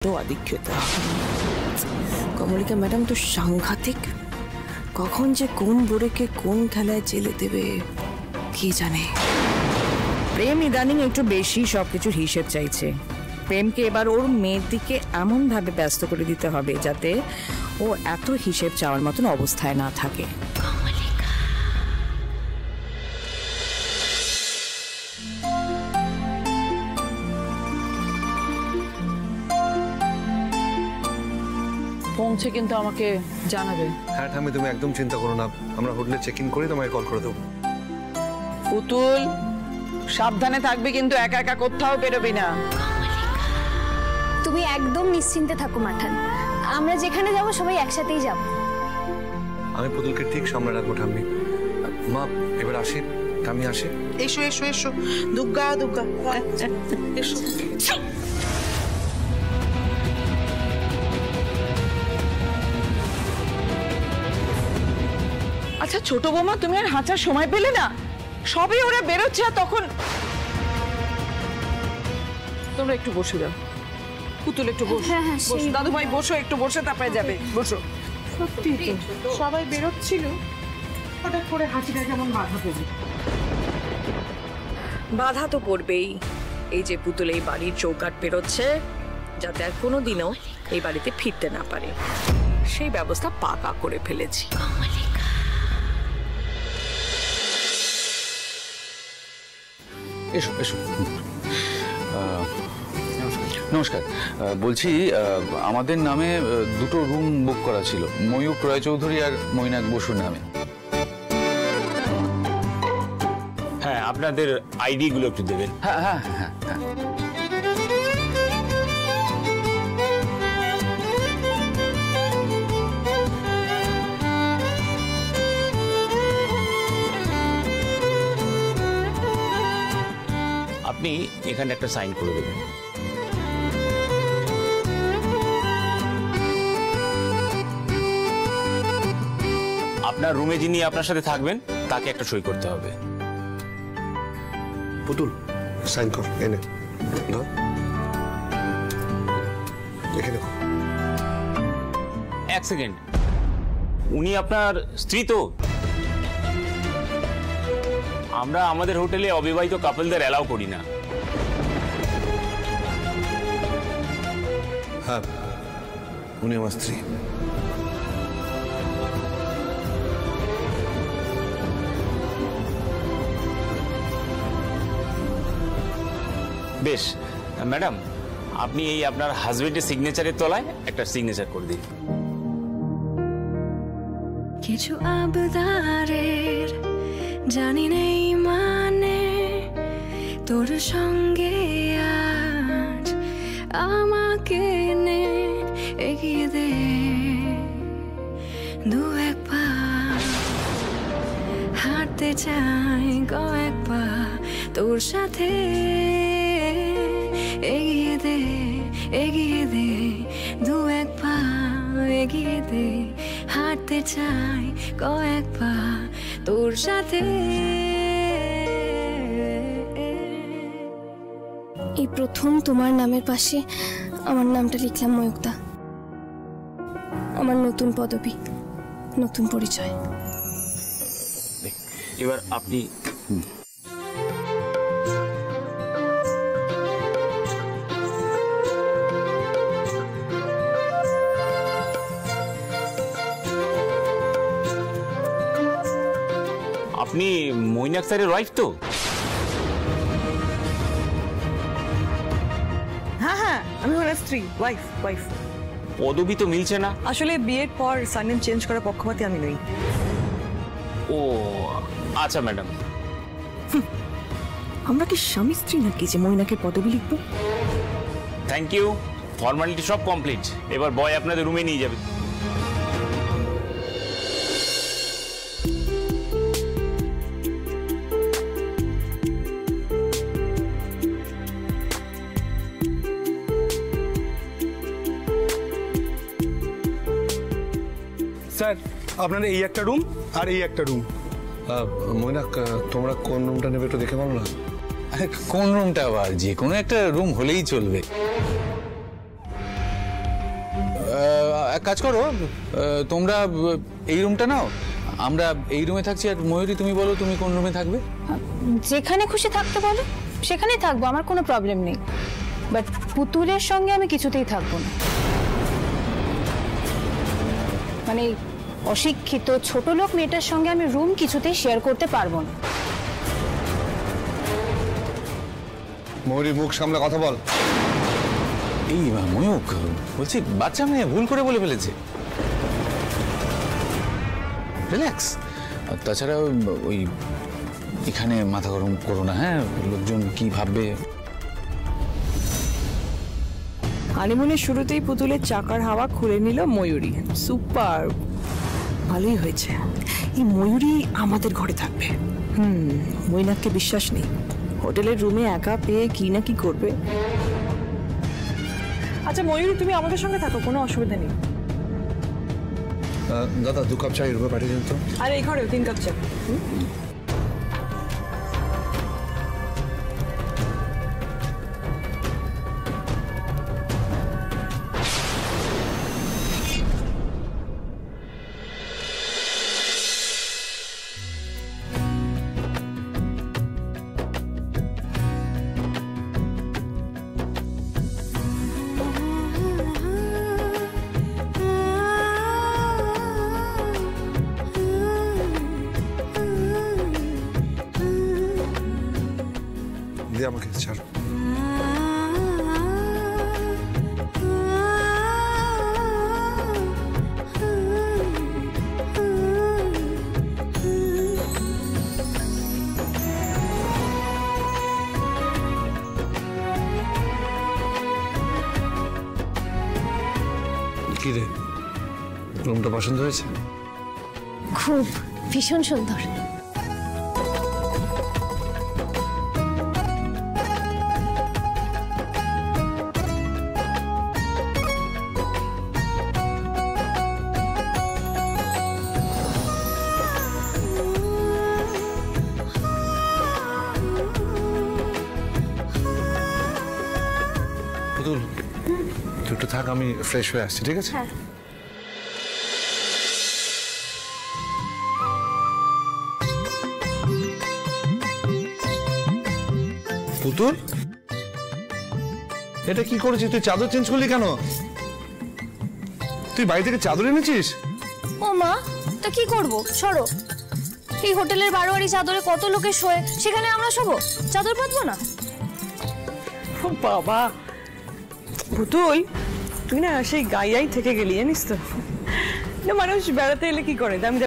তো আধিক্যতা। কমলিকা ম্যাডাম তো সাংঘাতিক, কখন যে কোন বোরেকে কোন খেলায় জেলে দেবে কি জানে। প্রেম ইদানিং একটু বেশি সবকিছুর হিসেব চাইছে। প্রেমকে এবার ওর মেয়ের দিকে এমন ভাবে ব্যস্ত করে দিতে হবে যাতে ও এত হিসেব চাওয়ার মতন অবস্থায় না থাকে। পৌঁছে কিন্তু আমাকে জানাবে। হ্যাঁ ঠাম্মি, তুমি একদম চিন্তা করো না, আমরা হোটেলে চেক ইন করে তোমায় কল করে দেবো। পুতুল সাবধানে থাকবে কিন্তু, একা একা কোথাও বেরোবি না। তুমি একদম নিশ্চিন্তে থাকো মাঠান, আমরা যেখানে যাব সবাই একসাথেই যাব। আমি পুতুলকে ঠিক সামনে রাখবো ঠাম্মি। মা এবার আসি, ঠাম্মি আসে। এসো এসো এসো, দুর্গা দুর্গা এসো। আচ্ছা ছোট বৌমা, তুমি আর হাঁচার সময় পেলে না? সবই ওরা বেরোচ্ছে আর তখন তোমরা একটু বসে যাও। পুতুল একটু বসো। দাদু ভাই বসো, একটু বসে তারপরে যাবে। বসো। সত্যি তো সবাই বেরোচ্ছিল, হঠাৎ করে হাঁচিটা কেমন বাধা পড়বে। বাধা তো পড়বেই। এই যে পুতুল এই বাড়ির চৌকাট পেরোচ্ছে, যাতে আর কোনোদিনও এই বাড়িতে ফিরতে না পারে, সেই ব্যবস্থা পাকা করে ফেলেছি। এসো এসো। নমস্কার, বলছি আমাদের নামে দুটো রুম বুক করা ছিল, ময়ূক রায়চৌধুরী আর মৈনাক বসুর নামে। হ্যাঁ, আপনাদের আইডি গুলো একটু দেবেন। হ্যাঁ হ্যাঁ হ্যাঁ হ্যাঁ। আপনি এখানে একটা সাইন করে দেবেন। আপনার রুমে যিনি আপনার সাথে থাকবেন তাকে একটা সই করতে হবে। পুতুল সাইন কর, এনে ধর, দেখে দেখো। এক সেকেন্ড, উনি আপনার স্ত্রী তো? আমরা আমাদের হোটেলে অবিবাহিত কাপলদের অ্যালাউ করি না। হ্যাঁ, উনি আমার স্ত্রী। বেশ ম্যাডাম, আপনি এই আপনার হাজবেন্ডের সিগনেচারের তলায় একটা সিগনেচার করে দিন। কিছু আবদারের জানি নেই মানে, তোর সঙ্গে আজ আমাকে নে এগিয়ে দে দু এক পা, হাঁটতে চাই কয়েক পা তোর সাথে, এগিয়ে দে দু এক পা, এগিয়ে দে, হাঁটতে চাই কয়েক পা তোর সাথে। এই প্রথম তোমার নামের পাশে আমার নামটা লিখলাম ময়ূকদা। আমার নতুন পদবী, নতুন পরিচয়। এবার আপনি আপনি মৈনাক স্যারের ওয়াইফ তো? হ্যাঁ হ্যাঁ, আমি ওনার স্ত্রী, ওয়াইফ। পদবি তো মিলছে না। আসলে বিয়ের পর সারনেম চেঞ্জ করার পক্ষপাতী আমি নই। ও আচ্ছা ম্যাডাম। আমরা কি স্বামী স্ত্রী নাকি যে মৈনাকের পদবি লিখবো? থ্যাংক ইউ, ফর্মালিটি সব কমপ্লিট। এবার বয় আপনাদের রুমে নিয়ে যাবে। স্যার, আপনার এই একটা রুম আর এই একটা রুম। মৈনাক, তোমরা কোন রুমটা নেবে একটু দেখে বলো না। কোন রুমটা আবার? যে কোনো একটা রুম হলেই চলবে। এক কাজ করো, তোমরা এই রুমটা নাও, আমরা এই রুমে থাকছি। আর ময়ূরী তুমি বলো তুমি কোন রুমে থাকবে? যেখানে খুশি থাকতে বলো সেখানেই থাকবো, আমার কোনো প্রবলেম নেই। বাট পুতুলের সঙ্গে আমি কিছুতেই থাকবো না। মানে অশিক্ষিত ছোট লোক মেয়েটার সঙ্গে আমি রুম কিছুতেই শেয়ার করতে পারবো না। ময়ূরী মুখ সামলে কথা বল। এই ময়ূক বলছি, বাচ্চা মেয়ে ভুল করে বলে ফেলেছে, রিল্যাক্স। তাছাড়া ওই এখানে মাথা গরম করো না, হ্যাঁ? লোকজন কি ভাববে। হানিমুনের শুরুতেই পুতুলের চাকার হাওয়া খুলে নিল ময়ূরী। সুপার, ভালোই হয়েছে। এই ময়ূরী আমাদের ঘরে থাকবে। মৈনাককে বিশ্বাস নেই, হোটেলের রুমে একা পেয়ে কি না কি করবে। আচ্ছা ময়ূরী, তুমি আমাদের সঙ্গে থাকো, কোনো অসুবিধা নেই। দাদা 2 কাপ চাই রুমে পাঠিয়ে দিন তো। আর এই ঘরেও 3 কাপ চা। আমাকে ছাড়। কি রে, রুমটা পছন্দ হয়েছে? খুব, ভীষণ সুন্দর। পুতুল, তুই একটু থাক, আমি ফ্রেশ হয়ে আসছি, ঠিক আছে? পুতুল, এটা কি করেছিস? তুই চাদর চেঞ্জ করলি কেন? তুই বাড়ি থেকে চাদর এনেছিস? ও মা, তা কি করব? সরো। এই হোটেলের বারোয়ারি চাদরে কত লোকে শোয়, সেখানে আমরা শোবো? চাদর পাতবো না? বাবা পুতুল, তুই না সেই গাইয়াই থেকে গেলি, জানিস তো? না, মানুষ বেড়াতে এলে কি করে, আমি